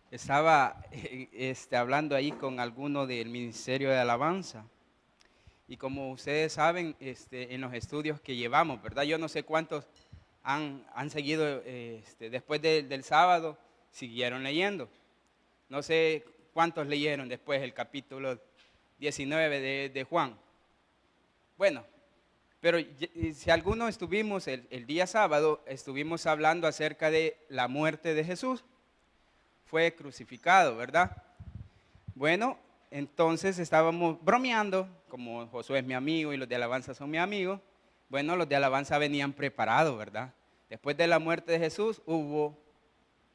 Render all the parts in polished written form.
Estaba hablando ahí con alguno del Ministerio de Alabanza y como ustedes saben, en los estudios que llevamos, ¿verdad? Yo no sé cuántos han seguido, después del sábado, siguieron leyendo. No sé cuántos leyeron después el capítulo 19 de Juan. Bueno, pero si algunos estuvimos el día sábado, estuvimos hablando acerca de la muerte de Jesús. Fue crucificado, ¿verdad? Bueno, entonces estábamos bromeando, como Josué es mi amigo y los de alabanza son mi amigo. Bueno, los de alabanza venían preparados, ¿verdad? Después de la muerte de Jesús hubo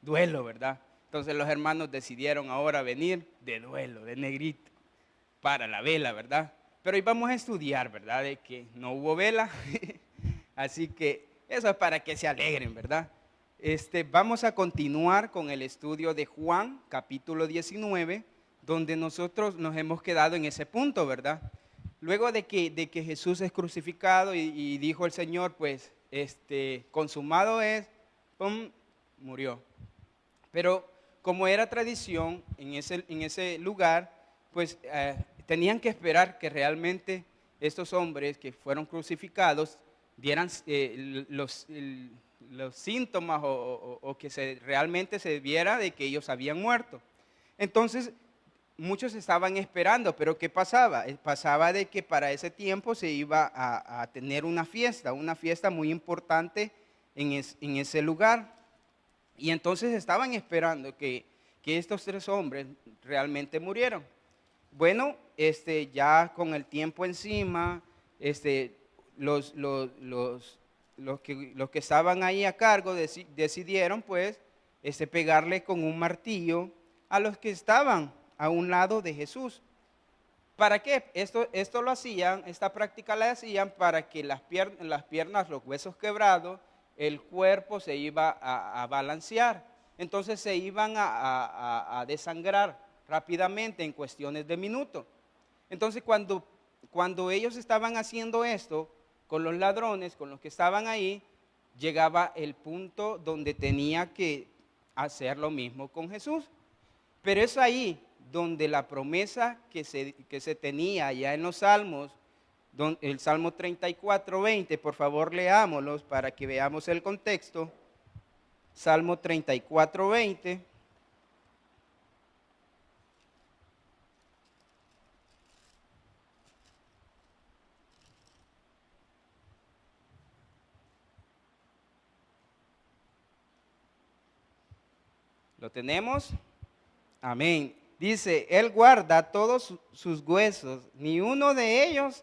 duelo, ¿verdad? Entonces los hermanos decidieron ahora venir de duelo, de negrito, para la vela, ¿verdad? Pero hoy vamos a estudiar, ¿verdad? De que no hubo vela, así que eso es para que se alegren, ¿verdad? Vamos a continuar con el estudio de Juan, capítulo 19, donde nosotros nos hemos quedado en ese punto, ¿verdad? Luego de que Jesús es crucificado y dijo el Señor, pues, consumado es, ¡pum!, murió. Pero como era tradición en ese lugar, pues tenían que esperar que realmente estos hombres que fueron crucificados dieran los síntomas o que realmente se viera de que ellos habían muerto. Entonces, muchos estaban esperando, pero ¿qué pasaba? Pasaba de que para ese tiempo se iba a tener una fiesta muy importante en ese lugar. Y entonces estaban esperando que estos tres hombres realmente murieron. Bueno, ya con el tiempo encima, los, los, los, los que estaban ahí a cargo decidieron pues pegarle con un martillo a los que estaban a un lado de Jesús. ¿Para qué? Esto lo hacían, esta práctica la hacían para que las piernas, los huesos quebrados, el cuerpo se iba a balancear. Entonces se iban a desangrar rápidamente en cuestiones de minutos. Entonces cuando ellos estaban haciendo esto con los ladrones, con los que estaban ahí, llegaba el punto donde tenía que hacer lo mismo con Jesús. Pero es ahí donde la promesa que se tenía ya en los salmos, el Salmo 34, 20, por favor leámoslos para que veamos el contexto. Salmo 34, 20. ¿Lo tenemos? Amén. Dice, Él guarda todos sus huesos, ni uno de ellos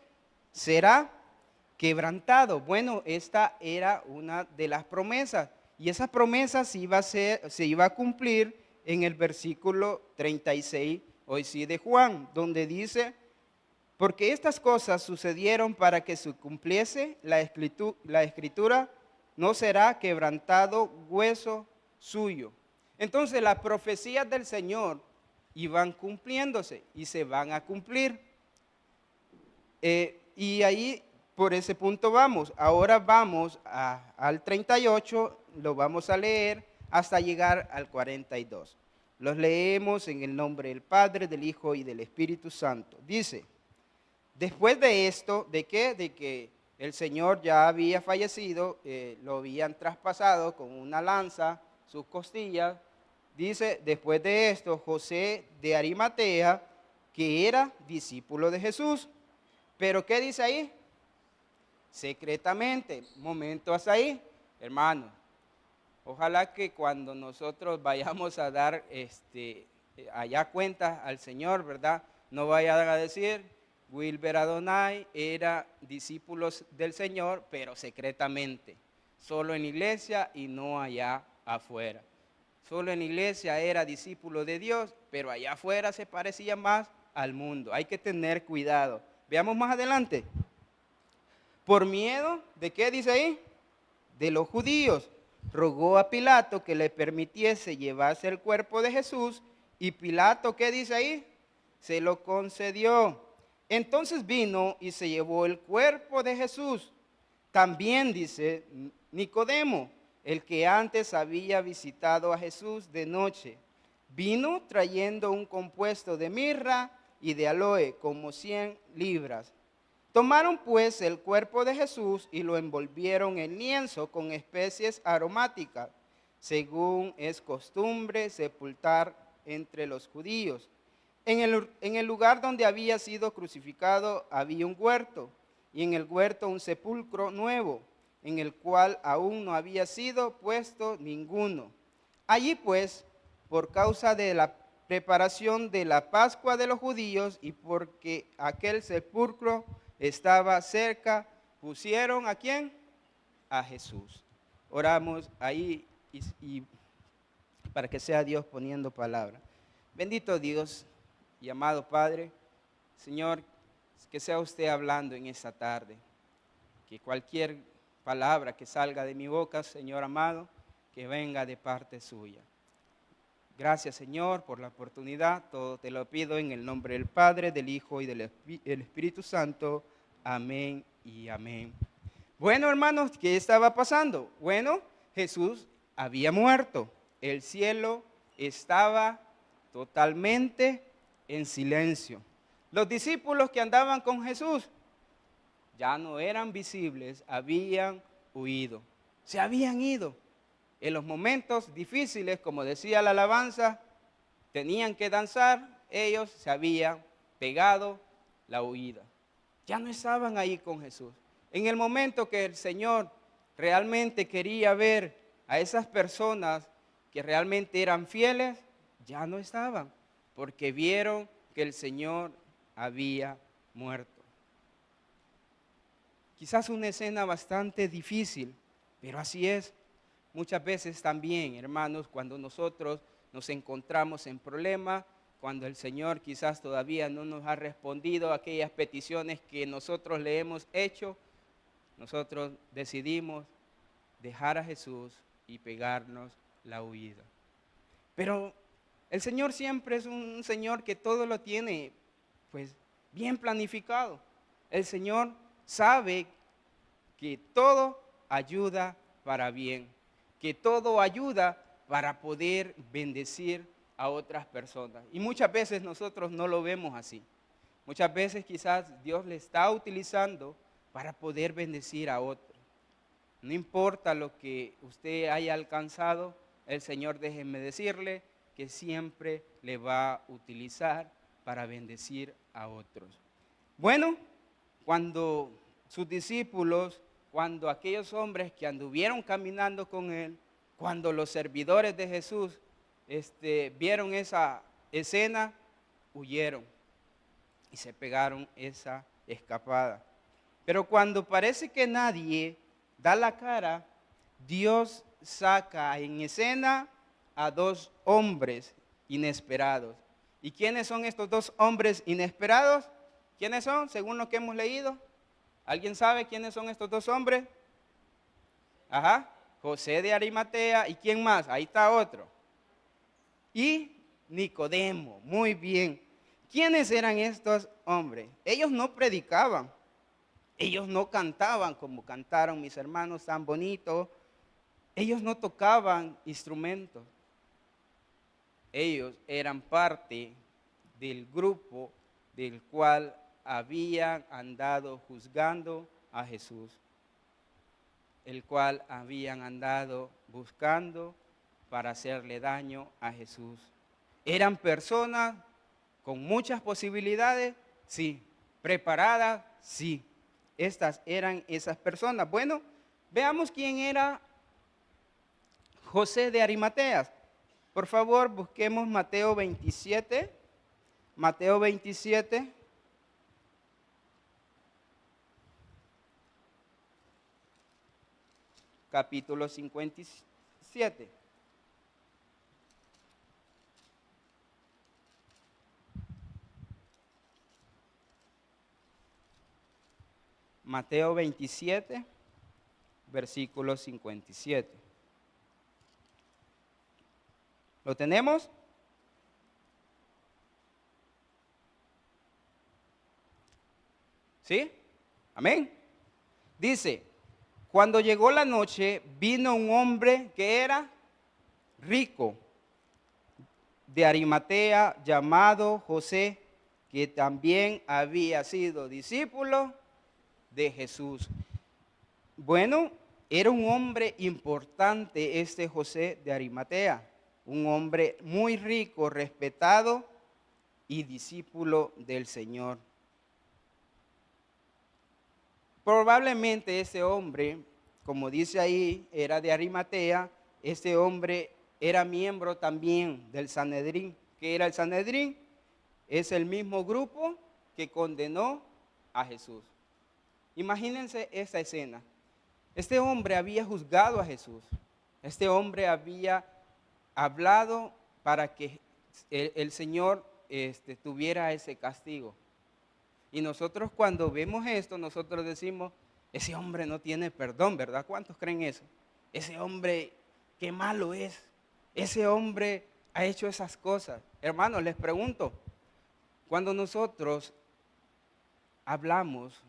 será quebrantado. Bueno, esta era una de las promesas. Y esa promesa se iba a cumplir en el versículo 36, hoy sí, de Juan, donde dice, porque estas cosas sucedieron para que se cumpliese la escritura, no será quebrantado hueso suyo. Entonces las profecías del Señor iban cumpliéndose y se van a cumplir. Y ahí por ese punto vamos. Ahora vamos al 38, lo vamos a leer hasta llegar al 42. Los leemos en el nombre del Padre, del Hijo y del Espíritu Santo. Dice, después de esto, ¿de qué? De que el Señor ya había fallecido, lo habían traspasado con una lanza, sus costillas. Dice, después de esto, José de Arimatea, que era discípulo de Jesús. Pero ¿qué dice ahí? Secretamente, momento hasta ahí, hermano. Ojalá que cuando nosotros vayamos a dar allá cuentas al Señor, ¿verdad? No vayan a decir, Wilber Adonai era discípulo del Señor, pero secretamente, solo en la iglesia y no allá afuera. Solo en la iglesia era discípulo de Dios, pero allá afuera se parecía más al mundo. Hay que tener cuidado. Veamos más adelante. Por miedo, ¿de qué dice ahí? De los judíos. Rogó a Pilato que le permitiese llevarse el cuerpo de Jesús y Pilato, ¿qué dice ahí? Se lo concedió. Entonces vino y se llevó el cuerpo de Jesús. También dice Nicodemo, el que antes había visitado a Jesús de noche, vino trayendo un compuesto de mirra y de aloe, como 100 libras. Tomaron pues el cuerpo de Jesús y lo envolvieron en lienzo con especies aromáticas, según es costumbre sepultar entre los judíos. En el lugar donde había sido crucificado había un huerto, y en el huerto un sepulcro nuevo, en el cual aún no había sido puesto ninguno. Allí pues, por causa de la preparación de la Pascua de los judíos y porque aquel sepulcro estaba cerca, pusieron ¿a quién? A Jesús. Oramos ahí y para que sea Dios poniendo palabra. Bendito Dios y amado Padre, Señor, que sea usted hablando en esta tarde, que cualquier palabra que salga de mi boca, Señor amado, que venga de parte suya. Gracias, Señor, por la oportunidad. Todo te lo pido en el nombre del Padre, del Hijo y del Espíritu Santo. Amén y amén. Bueno, hermanos, ¿qué estaba pasando? Bueno, Jesús había muerto. El cielo estaba totalmente en silencio. Los discípulos que andaban con Jesús ya no eran visibles, habían huido, se habían ido. En los momentos difíciles, como decía la alabanza, tenían que danzar, ellos se habían pegado la huida. Ya no estaban ahí con Jesús. En el momento que el Señor realmente quería ver a esas personas que realmente eran fieles, ya no estaban, porque vieron que el Señor había muerto. Quizás una escena bastante difícil, pero así es. Muchas veces también, hermanos, cuando nosotros nos encontramos en problemas, cuando el Señor quizás todavía no nos ha respondido a aquellas peticiones que nosotros le hemos hecho, nosotros decidimos dejar a Jesús y pegarnos la huida. Pero el Señor siempre es un Señor que todo lo tiene pues bien planificado. El Señor sabe que todo ayuda para bien, que todo ayuda para poder bendecir a otras personas. Y muchas veces nosotros no lo vemos así. Muchas veces quizás Dios le está utilizando para poder bendecir a otros. No importa lo que usted haya alcanzado, el Señor, déjeme decirle, que siempre le va a utilizar para bendecir a otros. Bueno, cuando sus discípulos, cuando aquellos hombres que anduvieron caminando con él, cuando los servidores de Jesús vieron esa escena, huyeron y se pegaron esa escapada. Pero cuando parece que nadie da la cara, Dios saca en escena a dos hombres inesperados. ¿Y quiénes son estos dos hombres inesperados? ¿Quiénes son, según lo que hemos leído? ¿Alguien sabe quiénes son estos dos hombres? Ajá, José de Arimatea, ¿y quién más? Ahí está otro. Y Nicodemo, muy bien. ¿Quiénes eran estos hombres? Ellos no predicaban, ellos no cantaban como cantaron mis hermanos tan bonitos, ellos no tocaban instrumentos. Ellos eran parte del grupo del cual habían andado juzgando a Jesús, el cual habían andado buscando para hacerle daño a Jesús. ¿Eran personas con muchas posibilidades? Sí. ¿Preparadas? Sí. Estas eran esas personas. Bueno, veamos quién era José de Arimatea. Por favor, busquemos Mateo 27. Mateo 27. Capítulo 57. Mateo 27, versículo 57. ¿Lo tenemos? ¿Sí? Amén. Dice, cuando llegó la noche, vino un hombre que era rico, de Arimatea, llamado José, que también había sido discípulo de Jesús. Bueno, era un hombre importante este José de Arimatea, un hombre muy rico, respetado y discípulo del Señor. Probablemente ese hombre, como dice ahí, era de Arimatea. Este hombre era miembro también del Sanedrín. ¿Qué era el Sanedrín? Es el mismo grupo que condenó a Jesús. Imagínense esa escena. Este hombre había juzgado a Jesús. Este hombre había hablado para que el Señor tuviera ese castigo. Y nosotros cuando vemos esto, nosotros decimos, ese hombre no tiene perdón, ¿verdad? ¿Cuántos creen eso? Ese hombre, qué malo es. Ese hombre ha hecho esas cosas. Hermanos, les pregunto, cuando nosotros hablamos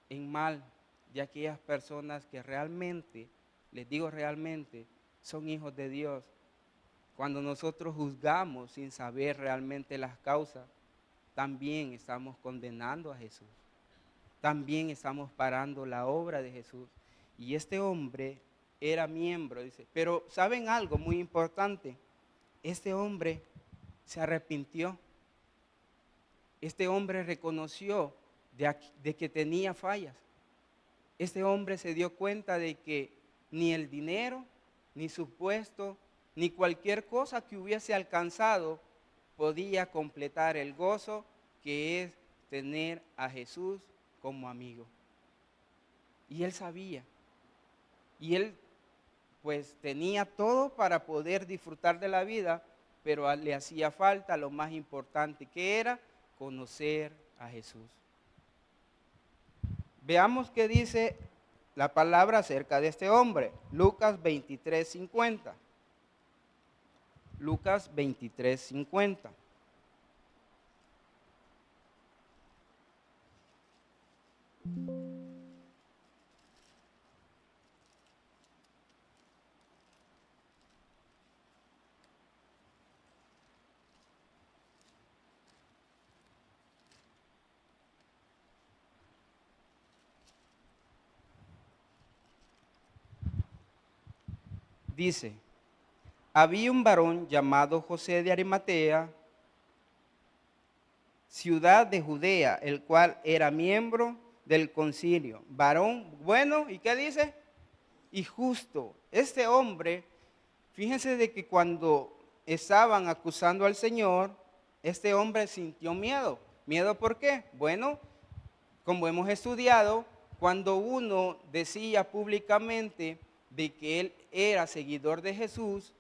en mal de aquellas personas que realmente, les digo realmente, son hijos de Dios, cuando nosotros juzgamos sin saber realmente las causas, también estamos condenando a Jesús. También estamos parando la obra de Jesús. Y este hombre era miembro, dice. Pero ¿saben algo muy importante? Este hombre se arrepintió. Este hombre reconoció de que tenía fallas. Este hombre se dio cuenta de que ni el dinero, ni su puesto, ni cualquier cosa que hubiese alcanzado podía completar el gozo que es tener a Jesús como amigo. Y él sabía. Y él pues tenía todo para poder disfrutar de la vida, pero le hacía falta lo más importante, que era conocer a Jesús. Veamos qué dice la palabra acerca de este hombre. Lucas 23:50. Lucas 23:50. Dice, había un varón llamado José de Arimatea, ciudad de Judea, el cual era miembro del concilio. Varón bueno, ¿y qué dice? Y justo. Este hombre, fíjense de que cuando estaban acusando al Señor, este hombre sintió miedo. ¿Miedo por qué? Bueno, como hemos estudiado, cuando uno decía públicamente de que él era seguidor de Jesús,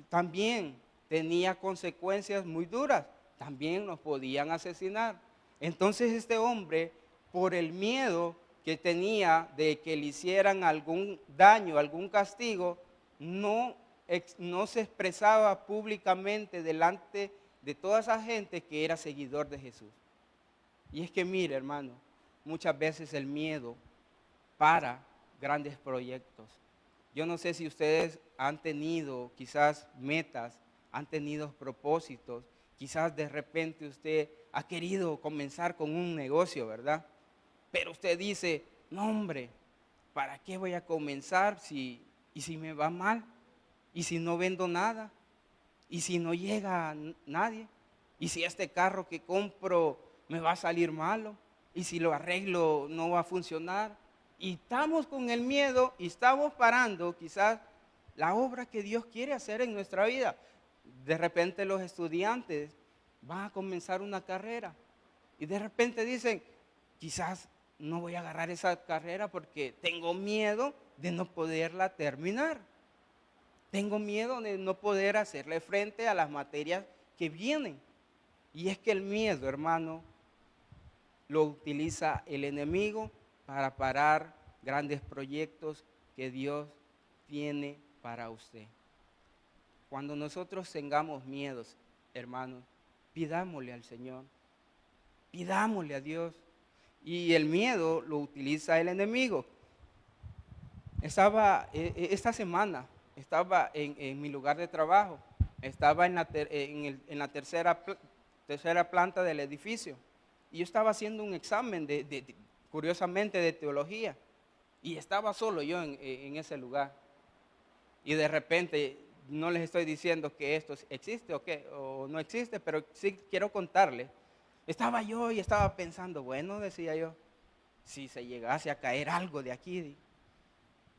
también tenía consecuencias muy duras, también nos podían asesinar. Entonces este hombre, por el miedo que tenía de que le hicieran algún daño, algún castigo, no se expresaba públicamente delante de toda esa gente que era seguidor de Jesús. Y es que mire, hermano, muchas veces el miedo para grandes proyectos. Yo no sé si ustedes han tenido quizás metas, han tenido propósitos, quizás de repente usted ha querido comenzar con un negocio, ¿verdad? Pero usted dice, no hombre, ¿para qué voy a comenzar y si me va mal? ¿Y si no vendo nada? ¿Y si no llega nadie? ¿Y si este carro que compro me va a salir malo? ¿Y si lo arreglo no va a funcionar? Y estamos con el miedo y estamos parando quizás la obra que Dios quiere hacer en nuestra vida. De repente los estudiantes van a comenzar una carrera y de repente dicen, quizás no voy a agarrar esa carrera porque tengo miedo de no poderla terminar. Tengo miedo de no poder hacerle frente a las materias que vienen. Y es que el miedo, hermano, lo utiliza el enemigo para parar grandes proyectos que Dios tiene para usted. Cuando nosotros tengamos miedos, hermanos, pidámosle al Señor, pidámosle a Dios. Y el miedo lo utiliza el enemigo. Esta semana, estaba en mi lugar de trabajo, estaba en la tercera planta del edificio, y yo estaba haciendo un examen, curiosamente, de teología, y estaba solo yo en ese lugar. Y de repente, no les estoy diciendo que esto existe o no existe, pero sí quiero contarles. Estaba yo y estaba pensando, bueno, decía yo, si se llegase a caer algo de aquí,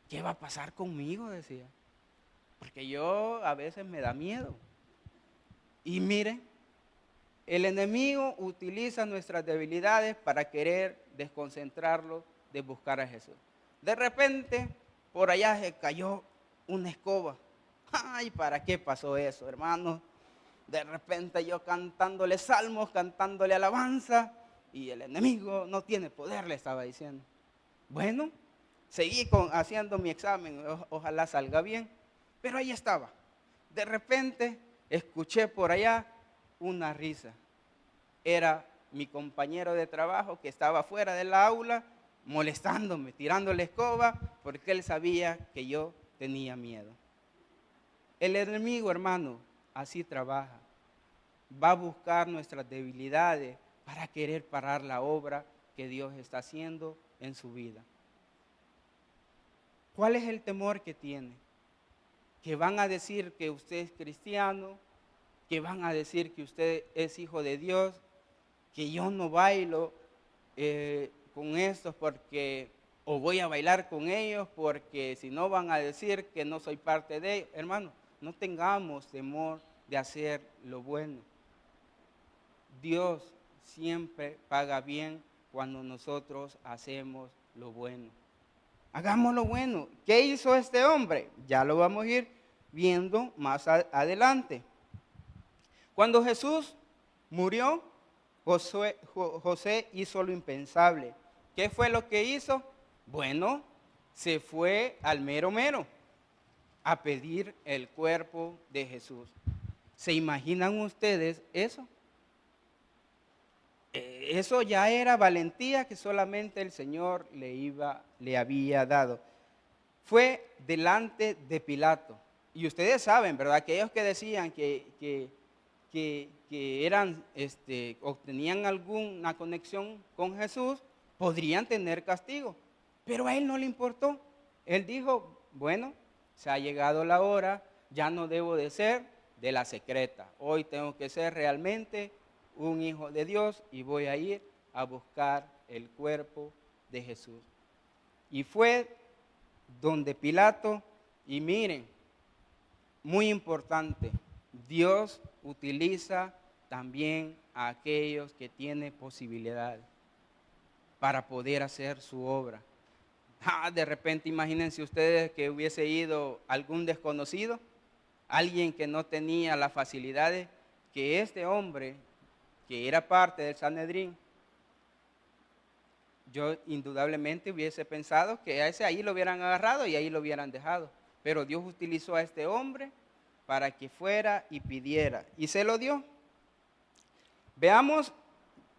¿qué va a pasar conmigo? Decía. Porque yo a veces me da miedo. Y miren, el enemigo utiliza nuestras debilidades para querer desconcentrarlo de buscar a Jesús. De repente, por allá se cayó una escoba. Ay, ¿para qué pasó eso, hermano? De repente yo cantándole salmos, cantándole alabanza, y el enemigo no tiene poder, le estaba diciendo. Bueno, seguí haciendo mi examen, ojalá salga bien, pero ahí estaba. De repente escuché por allá una risa. Era mi compañero de trabajo que estaba fuera del aula molestándome, tirando la escoba, porque él sabía que yo tenía miedo. El enemigo, hermano, así trabaja. Va a buscar nuestras debilidades para querer parar la obra que Dios está haciendo en su vida. ¿Cuál es el temor que tiene? Que van a decir que usted es cristiano, que van a decir que usted es hijo de Dios, que yo no bailo con estos porque, o voy a bailar con ellos porque si no van a decir que no soy parte de ellos. Hermano, no tengamos temor de hacer lo bueno. Dios siempre paga bien cuando nosotros hacemos lo bueno. Hagamos lo bueno. ¿Qué hizo este hombre? Ya lo vamos a ir viendo más adelante. Cuando Jesús murió, José hizo lo impensable. ¿Qué fue lo que hizo? Bueno, se fue al mero mero a pedir el cuerpo de Jesús. ¿Se imaginan ustedes eso? Eso ya era valentía que solamente el Señor le había dado. Fue delante de Pilato. Y ustedes saben, ¿verdad? Aquellos que decían que eran, o tenían alguna conexión con Jesús, podrían tener castigo. Pero a él no le importó. Él dijo, bueno, se ha llegado la hora, ya no debo de ser de la secreta. Hoy tengo que ser realmente un hijo de Dios y voy a ir a buscar el cuerpo de Jesús. Y fue donde Pilato, y miren, muy importante, Dios utiliza también a aquellos que tienen posibilidad para poder hacer su obra. De repente imagínense ustedes que hubiese ido algún desconocido, alguien que no tenía las facilidades, que este hombre, que era parte del Sanedrín, yo indudablemente hubiese pensado que a ese ahí lo hubieran agarrado y ahí lo hubieran dejado. Pero Dios utilizó a este hombre para que fuera y pidiera, y se lo dio. Veamos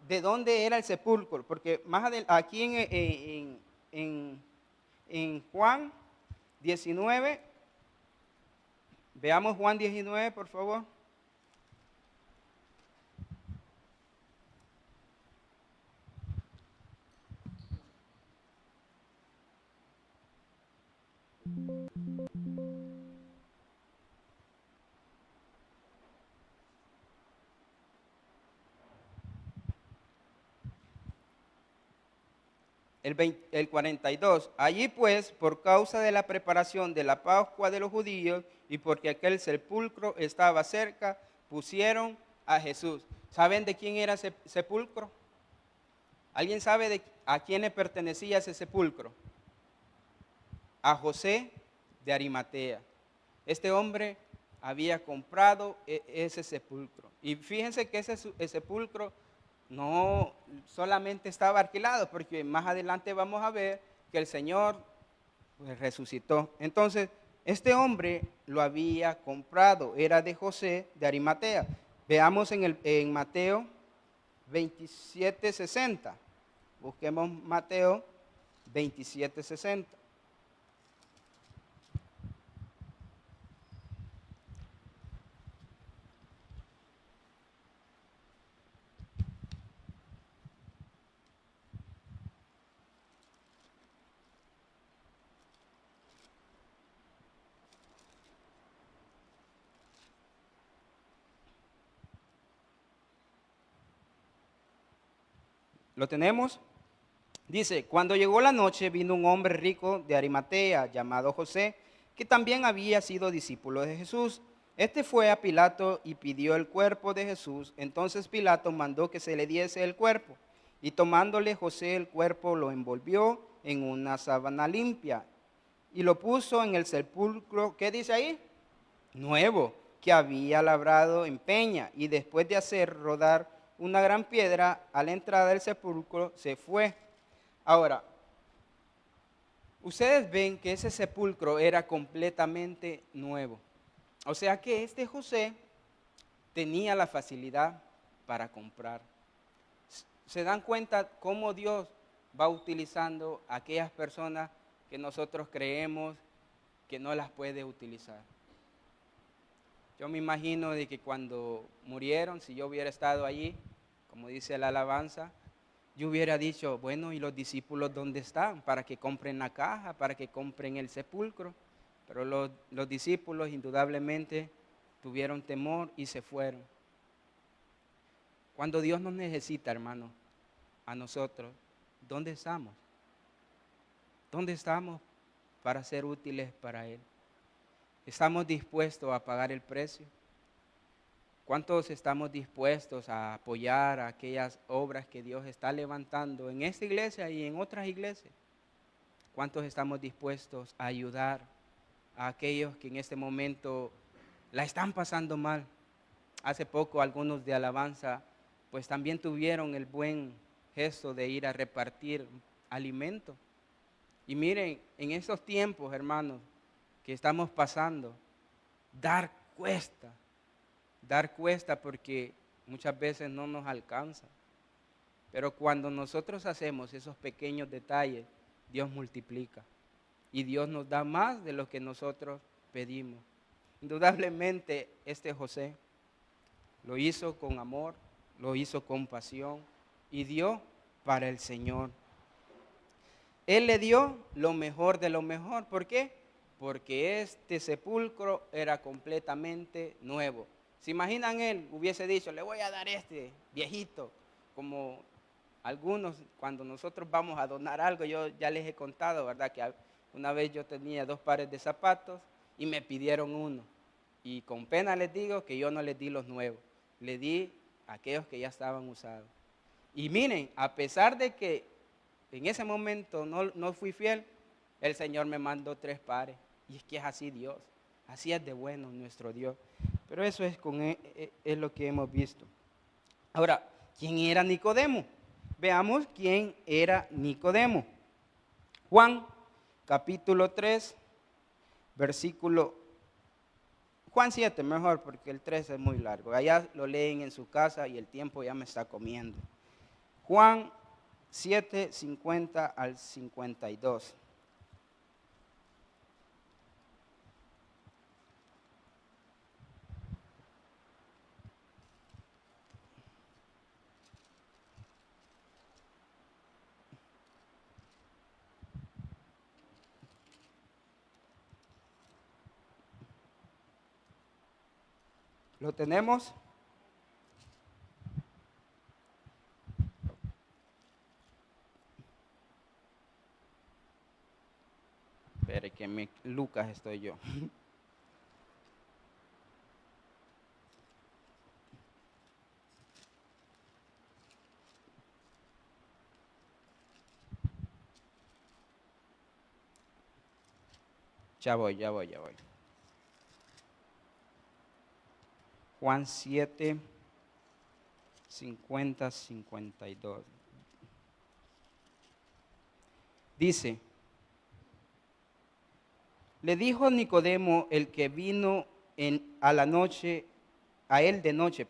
de dónde era el sepulcro, porque más adelante, aquí en Juan 19, veamos Juan 19, por favor. El 42, allí pues, por causa de la preparación de la Pascua de los judíos y porque aquel sepulcro estaba cerca, pusieron a Jesús. ¿Saben de quién era ese sepulcro? ¿Alguien sabe a quién le pertenecía ese sepulcro? A José de Arimatea. Este hombre había comprado ese sepulcro. Y fíjense que ese sepulcro no solamente estaba alquilado, porque más adelante vamos a ver que el Señor pues, resucitó. Entonces, este hombre lo había comprado, era de José de Arimatea. Veamos en Mateo 27:60. Busquemos Mateo 27:60. ¿Lo tenemos? Dice, cuando llegó la noche vino un hombre rico de Arimatea llamado José, que también había sido discípulo de Jesús. Este fue a Pilato y pidió el cuerpo de Jesús. Entonces Pilato mandó que se le diese el cuerpo. Y tomándole José el cuerpo, lo envolvió en una sábana limpia y lo puso en el sepulcro. ¿Qué dice ahí? Nuevo, que había labrado en peña. Y después de hacer rodar una gran piedra a la entrada del sepulcro, se fue. Ahora, ustedes ven que ese sepulcro era completamente nuevo. O sea que este José tenía la facilidad para comprar. ¿Se dan cuenta cómo Dios va utilizando a aquellas personas que nosotros creemos que no las puede utilizar? Yo me imagino de que cuando murieron, si yo hubiera estado allí, como dice la alabanza, yo hubiera dicho, bueno, ¿y los discípulos dónde están? Para que compren la caja, para que compren el sepulcro. Pero los discípulos indudablemente tuvieron temor y se fueron. Cuando Dios nos necesita, hermano, a nosotros, ¿dónde estamos? ¿Dónde estamos para ser útiles para Él? ¿Estamos dispuestos a pagar el precio? ¿Cuántos estamos dispuestos a apoyar aquellas obras que Dios está levantando en esta iglesia y en otras iglesias? ¿Cuántos estamos dispuestos a ayudar a aquellos que en este momento la están pasando mal? Hace poco algunos de alabanza pues también tuvieron el buen gesto de ir a repartir alimento. Y miren, en estos tiempos, hermanos, que estamos pasando, dar cuesta porque muchas veces no nos alcanza. Pero cuando nosotros hacemos esos pequeños detalles, Dios multiplica y Dios nos da más de lo que nosotros pedimos. Indudablemente este José lo hizo con amor, lo hizo con pasión y dio para el Señor. Él le dio lo mejor de lo mejor. ¿Por qué? Porque este sepulcro era completamente nuevo. ¿Se imaginan él hubiese dicho, le voy a dar este viejito? Como algunos, cuando nosotros vamos a donar algo, yo ya les he contado, ¿verdad? Que una vez yo tenía 2 pares de zapatos y me pidieron uno. Y con pena les digo que yo no les di los nuevos, le di a aquellos que ya estaban usados. Y miren, a pesar de que en ese momento no fui fiel, el Señor me mandó 3 pares. Y es que es así Dios, así es de bueno nuestro Dios. Pero eso es lo que hemos visto. Ahora, ¿quién era Nicodemo? Veamos quién era Nicodemo. Juan, capítulo 3, versículo... Juan 7, mejor, porque el 3 es muy largo. Allá lo leen en su casa y el tiempo ya me está comiendo. Juan 7, 50 al 52. ¿Lo tenemos? Espere que Lucas estoy yo. Ya voy. Juan 7, 50, 52. Dice, le dijo Nicodemo, el que vino a él de noche,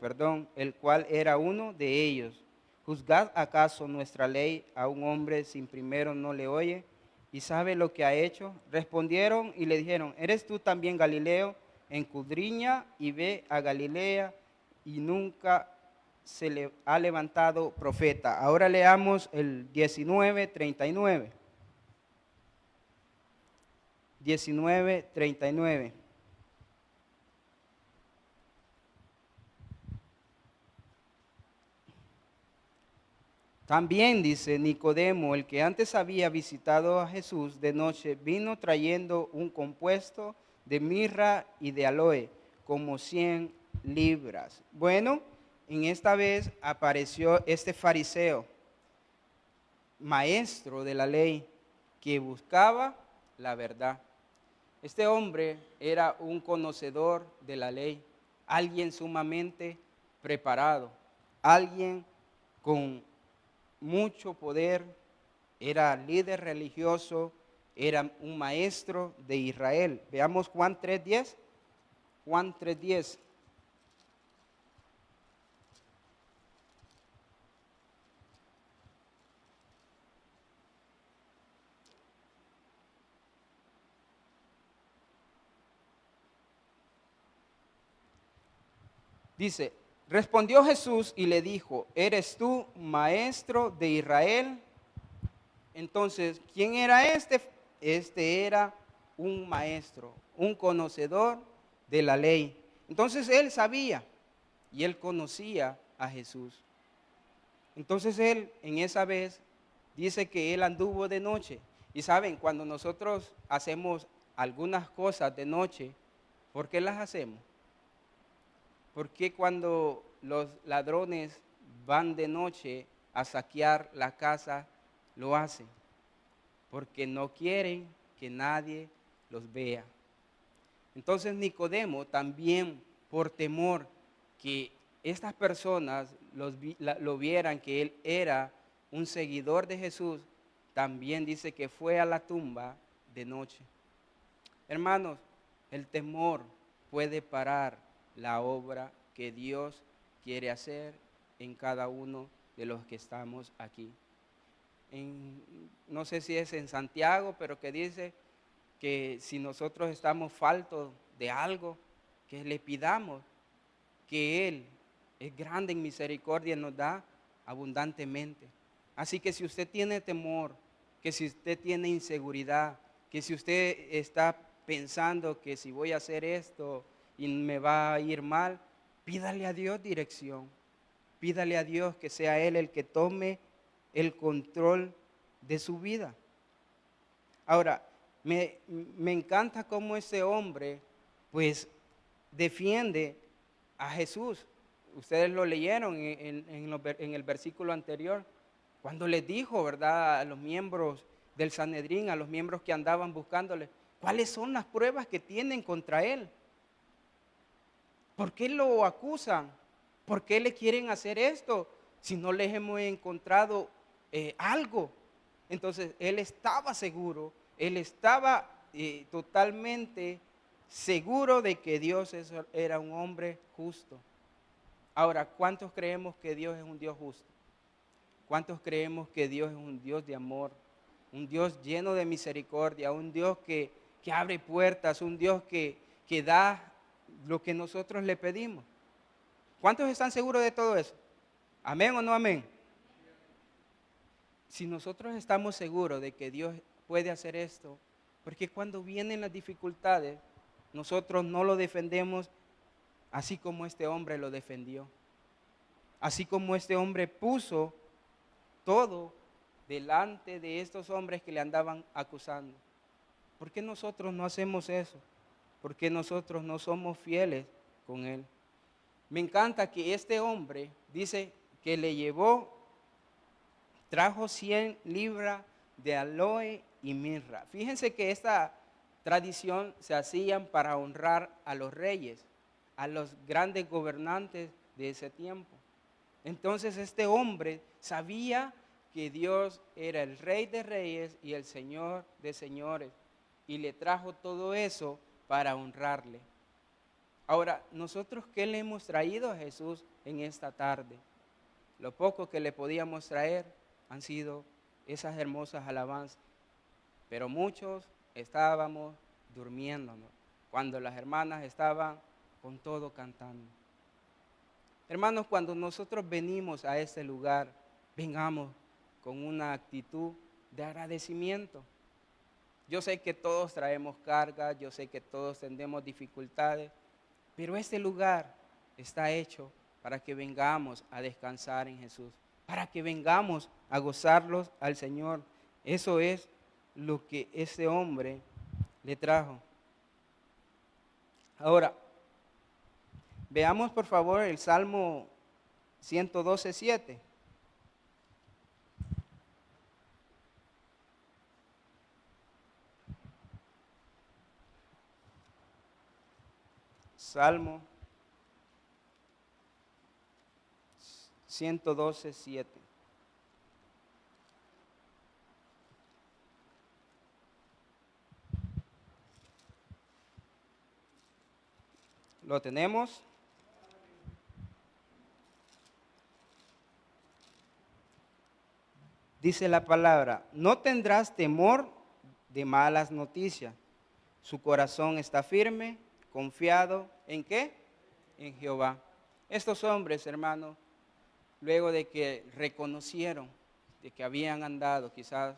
el cual era uno de ellos, ¿Juzgad acaso nuestra ley a un hombre sin primero no le oye y sabe lo que ha hecho? Respondieron y le dijeron, ¿eres tú también Galileo? Escudriña y ve a Galilea, y nunca se le ha levantado profeta. Ahora leamos el 19:39. 19:39. También dice Nicodemo, el que antes había visitado a Jesús de noche, vino trayendo un compuesto de mirra y de aloe, como 100 libras. Bueno, en esta vez apareció este fariseo, maestro de la ley, que buscaba la verdad. Este hombre era un conocedor de la ley, alguien sumamente preparado, alguien con mucho poder, era líder religioso, era un maestro de Israel. Veamos Juan 3:10. Juan 3:10. Dice, respondió Jesús y le dijo, ¿eres tú maestro de Israel? Entonces, ¿quién era este? Este era un maestro, un conocedor de la ley. Entonces él sabía y él conocía a Jesús. Entonces él en esa vez dice que él anduvo de noche. Y saben, cuando nosotros hacemos algunas cosas de noche, ¿por qué las hacemos? Porque cuando los ladrones van de noche a saquear la casa, lo hacen? Porque no quieren que nadie los vea. Entonces Nicodemo también, por temor que estas personas lo vieran que él era un seguidor de Jesús, también dice que fue a la tumba de noche. Hermanos, el temor puede parar la obra que Dios quiere hacer en cada uno de los que estamos aquí. No sé si es en Santiago, pero que dice que si nosotros estamos faltos de algo, que le pidamos, que Él es grande en misericordia y nos da abundantemente. Así que si usted tiene temor, que si usted tiene inseguridad, que si usted está pensando que si voy a hacer esto y me va a ir mal, pídale a Dios dirección. Pídale a Dios que sea Él el que tome el control de su vida. Ahora, me encanta cómo ese hombre, pues, defiende a Jesús. Ustedes lo leyeron en el versículo anterior, cuando les dijo, ¿verdad?, a los miembros del Sanedrín, a los miembros que andaban buscándole, ¿cuáles son las pruebas que tienen contra él? ¿Por qué lo acusan? ¿Por qué le quieren hacer esto si no les hemos encontrado algo? Entonces él estaba seguro, él estaba totalmente seguro de que Dios era un hombre justo. Ahora, ¿cuántos creemos que Dios es un Dios justo? ¿Cuántos creemos que Dios es un Dios de amor? Un Dios lleno de misericordia, un Dios que abre puertas, un Dios que da lo que nosotros le pedimos. ¿Cuántos están seguros de todo eso? ¿Amén o no amén? Si nosotros estamos seguros de que Dios puede hacer esto, porque cuando vienen las dificultades, nosotros no lo defendemos así como este hombre lo defendió. Así como este hombre puso todo delante de estos hombres que le andaban acusando. ¿Por qué nosotros no hacemos eso? ¿Por qué nosotros no somos fieles con él? Me encanta que este hombre dice que le llevó, trajo 100 libras de aloe y mirra. Fíjense que esta tradición se hacían para honrar a los reyes, a los grandes gobernantes de ese tiempo. Entonces este hombre sabía que Dios era el Rey de Reyes y el Señor de Señores, y le trajo todo eso para honrarle. Ahora, nosotros, ¿qué le hemos traído a Jesús en esta tarde? Lo poco que le podíamos traer han sido esas hermosas alabanzas, pero muchos estábamos durmiéndonos cuando las hermanas estaban con todo cantando. Hermanos, cuando nosotros venimos a este lugar, vengamos con una actitud de agradecimiento. Yo sé que todos traemos cargas, yo sé que todos tendremos dificultades, pero este lugar está hecho para que vengamos a descansar en Jesús, para que vengamos a gozarlos al Señor. Eso es lo que este hombre le trajo. Ahora, veamos por favor el Salmo 112:7. Salmo 112:7. ¿Lo tenemos? Dice la palabra, no tendrás temor de malas noticias. Su corazón está firme, confiado, ¿en qué? En Jehová. Estos hombres, hermanos, luego de que reconocieron de que habían andado quizás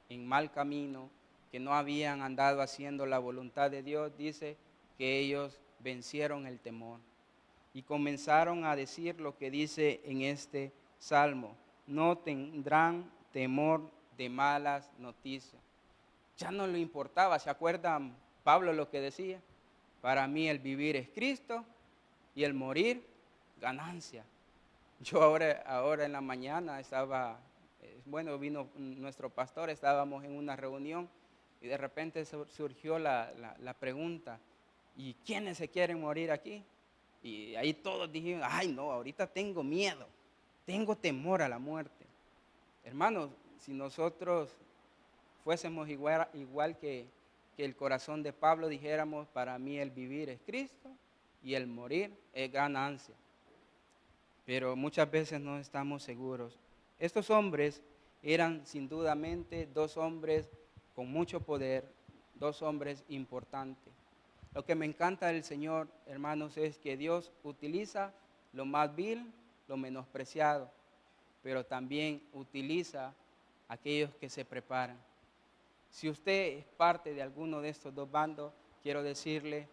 en mal camino, que no habían andado haciendo la voluntad de Dios, dice que ellos vencieron el temor y comenzaron a decir lo que dice en este salmo: no tendrán temor de malas noticias. Ya no le importaba, ¿se acuerdan Pablo lo que decía? Para mí el vivir es Cristo y el morir ganancia. Yo ahora en la mañana estaba, bueno, vino nuestro pastor, estábamos en una reunión y de repente surgió la pregunta, ¿y quiénes se quieren morir aquí? Y ahí todos dijeron, ay no, ahorita tengo miedo, tengo temor a la muerte. Hermanos, si nosotros fuésemos igual que el corazón de Pablo, dijéramos, para mí el vivir es Cristo y el morir es ganancia. Pero muchas veces no estamos seguros. Estos hombres eran sin dudamente dos hombres con mucho poder, dos hombres importantes. Lo que me encanta del Señor, hermanos, es que Dios utiliza lo más vil, lo menospreciado, pero también utiliza a aquellos que se preparan. Si usted es parte de alguno de estos dos bandos, quiero decirle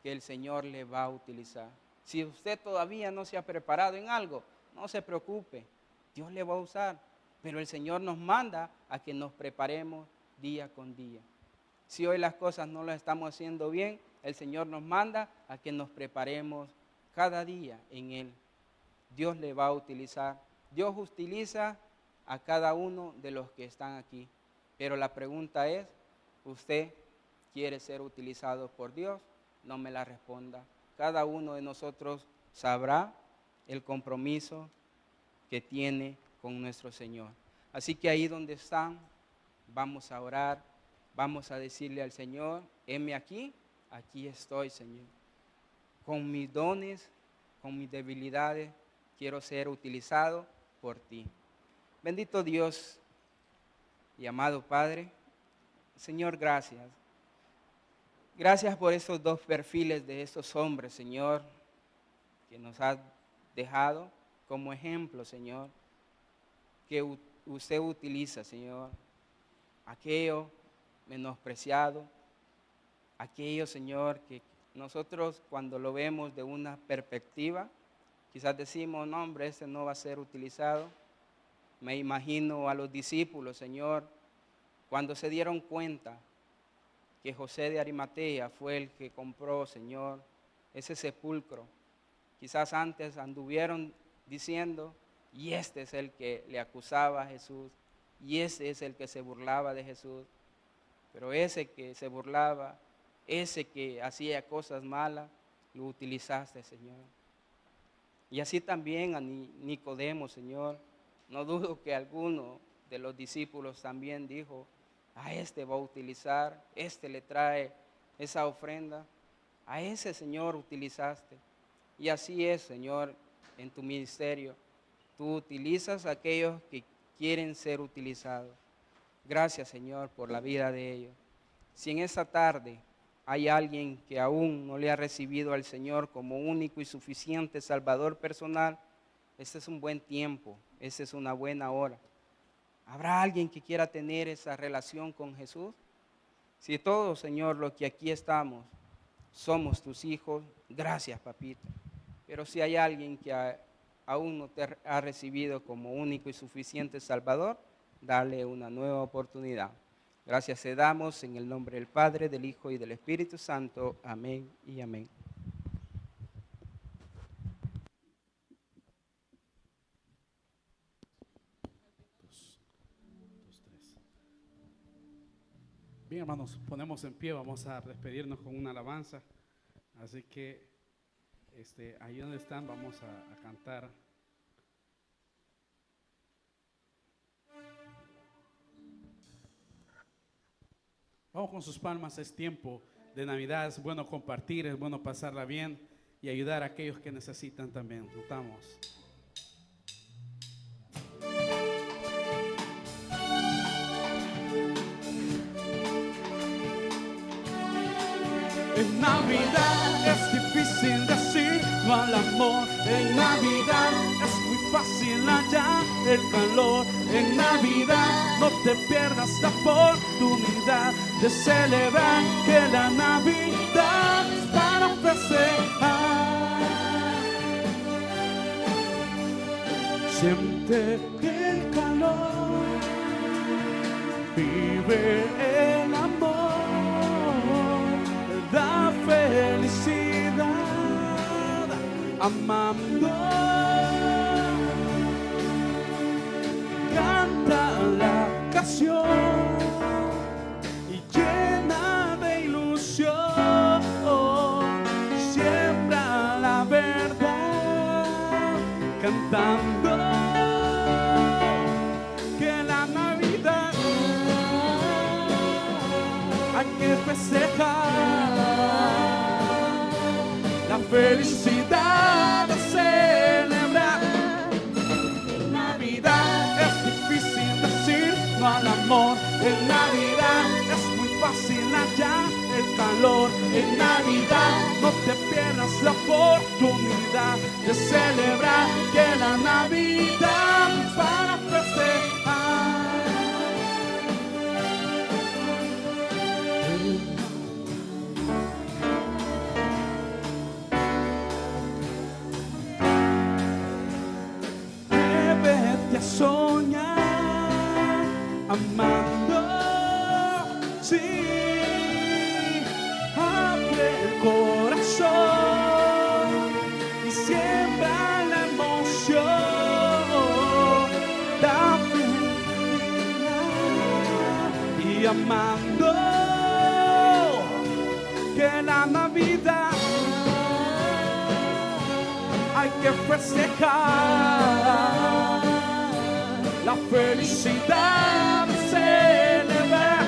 que el Señor le va a utilizar. Si usted todavía no se ha preparado en algo, no se preocupe, Dios le va a usar. Pero el Señor nos manda a que nos preparemos día con día. Si hoy las cosas no las estamos haciendo bien, el Señor nos manda a que nos preparemos cada día en Él. Dios le va a utilizar. Dios utiliza a cada uno de los que están aquí. Pero la pregunta es, ¿usted quiere ser utilizado por Dios? No me la responda. Cada uno de nosotros sabrá el compromiso que tiene con nuestro Señor. Así que ahí donde están, vamos a orar, vamos a decirle al Señor, heme aquí, aquí estoy, Señor. Con mis dones, con mis debilidades, quiero ser utilizado por ti. Bendito Dios y amado Padre, Señor, gracias. Gracias por estos dos perfiles de estos hombres, Señor, que nos has dejado como ejemplo, Señor, que usted utiliza, Señor, aquello menospreciado, aquello, Señor, que nosotros cuando lo vemos de una perspectiva, quizás decimos, no, hombre, este no va a ser utilizado. Me imagino a los discípulos, Señor, cuando se dieron cuenta que José de Arimatea fue el que compró, Señor, ese sepulcro. Quizás antes anduvieron diciendo, y este es el que le acusaba a Jesús, y ese es el que se burlaba de Jesús. Pero ese que se burlaba, ese que hacía cosas malas, lo utilizaste, Señor. Y así también a Nicodemo, Señor. No dudo que alguno de los discípulos también dijo, a este va a utilizar, este le trae esa ofrenda, a ese, Señor, utilizaste. Y así es, Señor, en tu ministerio. Tú utilizas a aquellos que quieren ser utilizados. Gracias, Señor, por la vida de ellos. Si en esta tarde hay alguien que aún no le ha recibido al Señor como único y suficiente Salvador personal, este es un buen tiempo, esta es una buena hora. ¿Habrá alguien que quiera tener esa relación con Jesús? Si todos, Señor, los que aquí estamos, somos tus hijos, gracias, papito. Pero si hay alguien que aún no te ha recibido como único y suficiente Salvador, dale una nueva oportunidad. Gracias te damos en el nombre del Padre, del Hijo y del Espíritu Santo. Amén y amén. Bien, hermanos, ponemos en pie, vamos a despedirnos con una alabanza. Así que ahí donde están vamos a cantar. Vamos con sus palmas, es tiempo de Navidad, es bueno compartir, es bueno pasarla bien y ayudar a aquellos que necesitan también. Notamos. En Navidad es difícil decir no al amor. En Navidad es muy fácil hallar el calor. En Navidad no te pierdas la oportunidad de celebrar que la Navidad es para festejar. Siente el calor, vive el amor, da felicidad, amando, canta la canción y llena de ilusión, siembra la verdad, cantando que la Navidad hay que festejar. La felicidad de celebrar. En Navidad es difícil decir no al amor. En Navidad es muy fácil hallar el calor. En Navidad no te pierdas la oportunidad de celebrar que la Navidad es para festejar. A soñar, amando, sí, abre el corazón y siembra la emoción, la felicidad y amando que la Navidad hay que festejar. La felicidad de celebrar.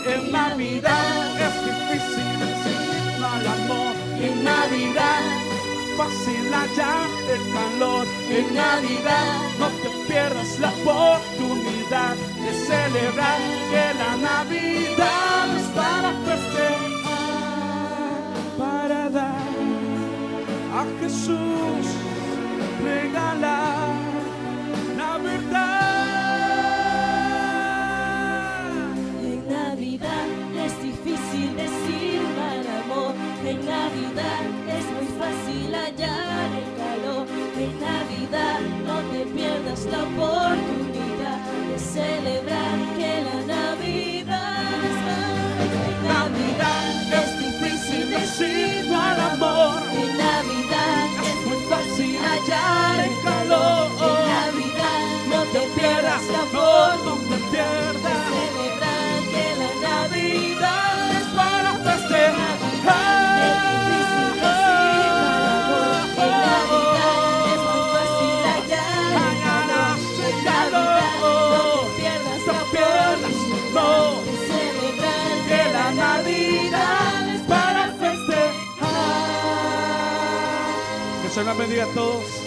En Navidad es difícil decir no al amor. En Navidad es fácil hallar el calor. En Navidad no te pierdas la oportunidad de celebrar que la Navidad es para festejar, para dar a Jesús, regalar la verdad. En Navidad es difícil decir al amor. En Navidad es muy fácil hallar el calor. En Navidad no te pierdas la oportunidad de celebrar que la Navidad es para. En Navidad es difícil decir al amor. En Navidad es muy fácil hallar el calor. No te pierdas la amor, no te pierdas. Celebrar que la Navidad Es para festejar. es difícil decir al amor. En Navidad es muy fácil hallar el calor. En Navidad no te pierdas la oportunidad de celebrar que la Navidad es para festejar. Que se la bendiga a todos.